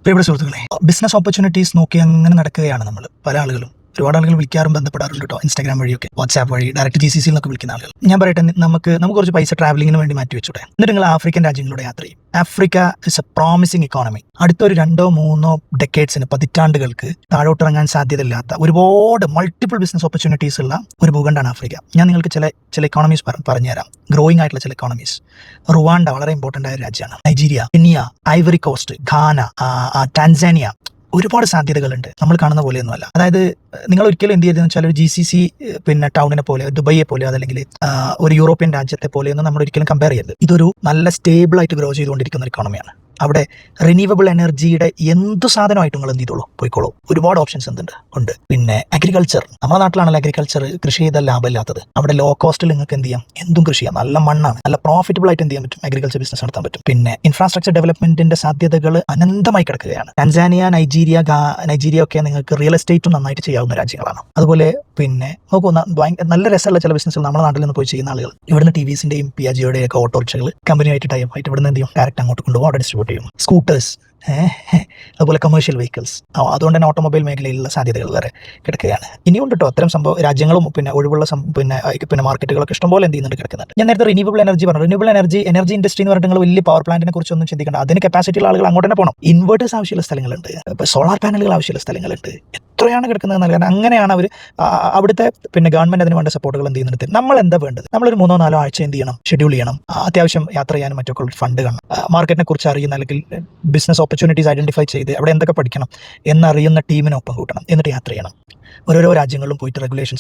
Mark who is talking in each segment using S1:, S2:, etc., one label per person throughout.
S1: പ്രിയപ്പെട്ട സുഹൃത്തുക്കളെ, business opportunities നോക്കി അങ്ങനെ നടക്കുകയാണ് നമ്മൾ. പല ആളുകളും, ഒരുപാട് ആളുകൾ വിളിക്കാറും ബന്ധപ്പെടാറുണ്ട് കേട്ടോ. ഇൻസ്റ്റാഗ്രാം വഴിയൊക്കെ, വാട്സാപ്പ് വഴി, ഡയറക്റ്റ് GCC എന്നൊക്കെ വിളിക്കുന്ന ആളുകൾ. ഞാൻ പറയട്ടെ, നമുക്ക് കുറച്ച് പൈസ ട്രാവലിങ്ങിന് വേണ്ടി മാറ്റി വെച്ചൂടെ? എന്നിട്ട് നിങ്ങൾ ആഫ്രിക്കൻ രാജ്യങ്ങളുടെ യാത്ര ചെയ്യും. Africa is A promising economy. അടുത്തൊരു 2-3 ഡെക്കേഡ്സിന്, പതിറ്റാണ്ടുകൾക്ക് താഴോട്ടിറങ്ങാൻ സാധ്യതയില്ലാത്ത ഒരുപാട് മൾട്ടിപ്പിൾ ബിസിനസ് ഓപ്പർച്യൂണിറ്റീസ് ഉള്ള ഒരു ഭൂഖണ്ഡമാണ് ആഫ്രിക്ക. ഞാൻ നിങ്ങൾക്ക് ചില ഇക്കോണമീസ് പറഞ്ഞുതരാം. ഗ്രോയിങ് ആയിട്ടുള്ള ചില ഇക്കോണമീസ്. റുവാണ്ട വളരെ ഇമ്പോർട്ടൻ്റ് ആയ രാജ്യമാണ്. Nigeria, Kenya, Ivory Coast, Ghana, Tanzania. ഒരുപാട് സാധ്യതകളുണ്ട്, നമ്മൾ കാണുന്ന പോലെയൊന്നുമല്ല. അതായത് നിങ്ങൾ ഒരിക്കലും എന്ത് ചെയ്തെന്ന് വെച്ചാൽ ഒരു GCC ടൗണിനെ പോലെ, ദുബൈയെ പോലെ, അതല്ലെങ്കിൽ ഒരു യൂറോപ്യൻ രാജ്യത്തെ പോലെയൊന്നും നമ്മൾ ഒരിക്കലും കമ്പയർ ചെയ്യരുത്. ഇതൊരു നല്ല സ്റ്റേബിൾ ആയിട്ട് ഗ്രോ ചെയ്തുകൊണ്ടിരിക്കുന്ന ഒരു ഇക്കോണമിയാണ്. അവിടെ റിന്യൂവബിൾ എനർജിയുടെ എന്ത് സാധനമായിട്ട് നിങ്ങൾ എന്ത് ചെയ്തോളൂ, പോയിക്കോളൂ. ഒരുപാട് ഓപ്ഷൻസ് ഉണ്ട്. പിന്നെ അഗ്രികൾച്ചർ, നമ്മുടെ നാട്ടിലാണല്ലോ അഗ്രികൾച്ചർ കൃഷി ചെയ്താൽ ലാഭമില്ലാത്തത്. അവിടെ ലോ കോസ്റ്റിൽ നിങ്ങൾക്ക് എന്ത് ചെയ്യാം, എന്തും കൃഷി ചെയ്യാം. നല്ല മണ്ണാണ്, നല്ല പ്രോഫിറ്റബിൾ ആയിട്ട് എന്ത് ചെയ്യാൻ പറ്റും, അഗ്രികൾച്ചർ ബിസിനസ് നടത്താൻ പറ്റും. പിന്നെ ഇൻഫ്രാസ്ട്രക്ചർ ഡെവലപ്മെന്റിന്റെ സാധ്യതകൾ അനന്തമായി കിടക്കുകയാണ്. ടാൻസാനിയ, നൈജീരിയ ഒക്കെ നിങ്ങൾക്ക് റിയൽ എസ്റ്റേറ്റും നന്നായിട്ട് ചെയ്യാവുന്ന രാജ്യങ്ങളാണ്. അതുപോലെ പിന്നെ നോക്കൂ, നല്ല രസമുള്ള ചില ബിസിനസ്സുകൾ നമ്മുടെ നാട്ടിൽ നിന്ന് പോയി ചെയ്യുന്ന ആളുകൾ ഇവിടുന്ന് TVSന്റെയും പിയാജിയോടെയും ഒക്കെ ഓട്ടോറിക്ഷകൾ കമ്പനിയായിട്ട് ടൈപ്പ് ആയിട്ട് ഇവിടുന്ന് എന്ത് ചെയ്യും, ഡയറക്റ്റ് അങ്ങോട്ട് കൊണ്ടുപോകും, അവിടെ ഡിസ്ട്രിബ്യൂട്ട് ചെയ്യും. സ്കൂട്ടേഴ്സ്, അതുപോലെ കമേഴ്ഷ്യൽ വെഹിക്കിൾസ്. അതുകൊണ്ട് തന്നെ ഓട്ടോമൊബൈൽ മേഖലയിലുള്ള സാധ്യതകൾ വരെ കിടക്കുകയാണ്. ഇനിയും കേട്ടോ അത്തരം രാജ്യങ്ങളും പിന്നെ ഒഴിവുള്ള പിന്നെ മാർക്കറ്റുകളൊക്കെ ഇഷ്ടംപോലെ എന്ത് ചെയ്യുന്നുണ്ട്, കിടക്കുന്നുണ്ട്. ഞാൻ നേരത്തെ റിന്യൂവബിൾ എനർജി പറഞ്ഞു. റിന്യൂവബിൾ എനർജി ഇൻഡസ്ട്രി എന്ന് പറഞ്ഞിട്ട് നിങ്ങൾ വലിയ പവർ പ്ലാന്റിനെ കുറിച്ചൊന്നും ചിന്തിക്കേണ്ട. അതിന് കപ്പാസിറ്റി ഉള്ള ആളുകൾ അങ്ങോട്ട് തന്നെ പോകണം. ഇൻവേർട്ടേഴ്സ് ആവശ്യമുള്ള സ്ഥലങ്ങളുണ്ട്, സോളാർ പാനലുകൾ ആവശ്യമുള്ള സ്ഥലങ്ങളുണ്ട്. എത്രയാണ് കിടക്കുന്നത് നൽകാൻ. അങ്ങനെയാണ് അവർ അവിടുത്തെ പിന്നെ ഗവൺമെന്റ് അതിന് വേണ്ട സപ്പോർട്ടുകൾ എന്ത് ചെയ്യുന്നുണ്ട്. നമ്മൾ എന്താ വേണ്ടത്, നമ്മളൊരു 3-4 ആഴ്ച എന്ത് ചെയ്യണം, ഷെഡ്യൂൾ ചെയ്യണം. അത്യാവശ്യം യാത്ര ചെയ്യാനും മറ്റൊക്കെ ഉള്ള ഫണ്ട് കാണണം. മാർക്കറ്റിനെ കുറിച്ച് അറിയുന്ന, അല്ലെങ്കിൽ ബിസിനസ് ഓപ്പർച്യൂണിറ്റീസ് ഐഡന്റിഫൈ ചെയ്ത് അവിടെ എന്തൊക്കെ പഠിക്കണം എന്നറിയുന്ന ടീമിനൊപ്പം കൂട്ടണം. എന്നിട്ട് യാത്ര ചെയ്യണം. ഓരോരോ രാജ്യങ്ങളിലും പോയിട്ട്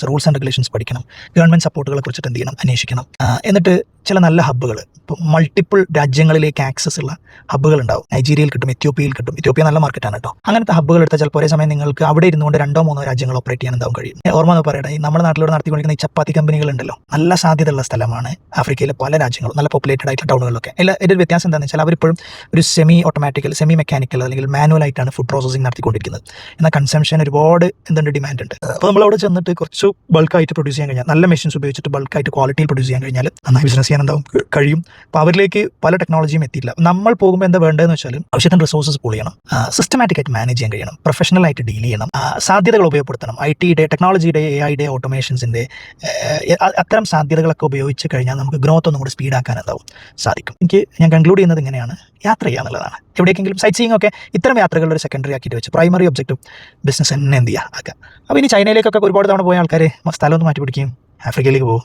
S1: റൂൾസ് ആൻഡ് റെഗുലേഷൻസ് പഠിക്കണം. ഗവൺമെന്റ് സപ്പോർട്ടുകളെ കുറിച്ചിട്ട് എന്ത് ചെയ്യണം, അന്വേഷിക്കണം. എന്നിട്ട് ചില നല്ല ഹബ്ബുകൾ, ഇപ്പോൾ മൾട്ടിപ്പിൾ രാജ്യങ്ങളിലേക്ക് ആക്സസ് ഉള്ള ഹബ്ബുകൾ ഉണ്ടാവും. നൈജീരിയയിൽ കിട്ടും, എത്യോപ്യയിൽ കിട്ടും. എത്യോപ്യ നല്ല മാർക്കറ്റാണ് കേട്ടോ. അങ്ങനത്തെ ഹബ്ബുകൾ എടുത്താൽ ചിലപ്പോൾ ഒരേ സമയം നിങ്ങൾക്ക് അവിടെ ഇരുന്നുകൊണ്ട് 2-3 രാജ്യങ്ങൾ ഓപ്പറേറ്റ് ചെയ്യാൻ എന്താവും കഴിയും. ഓർമ്മ എന്ന് പറയട്ടെ, നമ്മുടെ നാട്ടിലൂടെ നടത്തിക്കൊണ്ടിരിക്കുന്ന ഈ ചപ്പാത്തി കമ്പനികൾ ഉണ്ടല്ലോ, നല്ല സാധ്യതയുള്ള സ്ഥലമാണ് ആഫ്രിക്കയിലെ പല രാജ്യങ്ങളും, നല്ല പോപ്പുലേറ്റഡ് ആയിട്ടുള്ള ടൗണുകളിലൊക്കെ. ഇതിൻ്റെ വ്യത്യാസം എന്താണെന്ന് വെച്ചാൽ അവരിപ്പോഴും ഒരു സെമി മെക്കാനിക്കൽ അല്ലെങ്കിൽ മാനുവൽ ആയിട്ടാണ് ഫുഡ് പ്രോസസ്സിംഗ് നടത്തിക്കൊണ്ടിരിക്കുന്നത്. എന്നാൽ കൺസംഷൻ ഒരുപാട് ഡിമാൻഡ് ഉണ്ട്. അപ്പോൾ നമ്മൾ അവിടെ ചെന്നിട്ട് കുറച്ച് ബൾക്കായിട്ട് പ്രൊഡ്യൂസ് ചെയ്യാൻ കഴിഞ്ഞാൽ, നല്ല മെഷീൻസ് ഉപയോഗിച്ചിട്ട് ബൾക്കായിട്ട് ക്വാളിറ്റിയിൽ പ്രൊഡ്യൂസ് ചെയ്യാൻ കഴിഞ്ഞാൽ നന്നായി ബിസിനസ് ചെയ്യാൻ എന്താവും കഴിയും. അപ്പോൾ അവരിലേക്ക് പല ടെക്നോളജിയും എത്തിയില്ല. നമ്മൾ പോകുമ്പോൾ എന്താ വേണ്ടതെന്ന് വെച്ചാൽ ആവശ്യത്തിന് റിസോഴ്സസ് പൂൾ ചെയ്യണം, സിസ്റ്റമാറ്റിക് ആയിട്ട് മാനേജ് ചെയ്യാൻ കഴിയണം, പ്രൊഫഷണൽ ആയിട്ട് ഡീൽ ചെയ്യണം, സാധ്യതകൾ ഉപയോഗപ്പെടുത്തണം. IT-യുടെ, ടെക്നോളജിയുടെ, AI-യുടെ, ഓട്ടോമേഷൻസിൻ്റെ അത്തരം സാധ്യതകളൊക്കെ ഉപയോഗിച്ച് കഴിഞ്ഞാൽ നമുക്ക് ഗ്രോത്ത് ഒന്നും കൂടി സ്പീഡാക്കാൻ എന്താവും സാധിക്കും. ഞാൻ കൺക്ലൂഡ് ചെയ്യുന്നത് ഇങ്ങനെയാണ്, യാത്ര ചെയ്യാന്നുള്ളതാണ്. എവിടേക്കെങ്കിലും സൈറ്റ് സീയിങ് ഒക്കെ ഇത്തരം യാത്രകളുടെ ഒരു സെക്കൻഡറി ആക്കിയിട്ട് വെച്ച് പ്രൈമറി ഒബ്ജക്റ്റീവ് ബിസിനസ് തന്നെ എന്ത് ചെയ്യുക ആക്കുക. അപ്പോൾ ഇനി ചൈനയിലേക്കൊക്കെ ഒരുപാട് തവണ പോയ ആൾക്കാർ സ്ഥലമൊന്നും മാറ്റി പിടിക്കുകയും ആഫ്രിക്കയിലേക്ക് പോകും.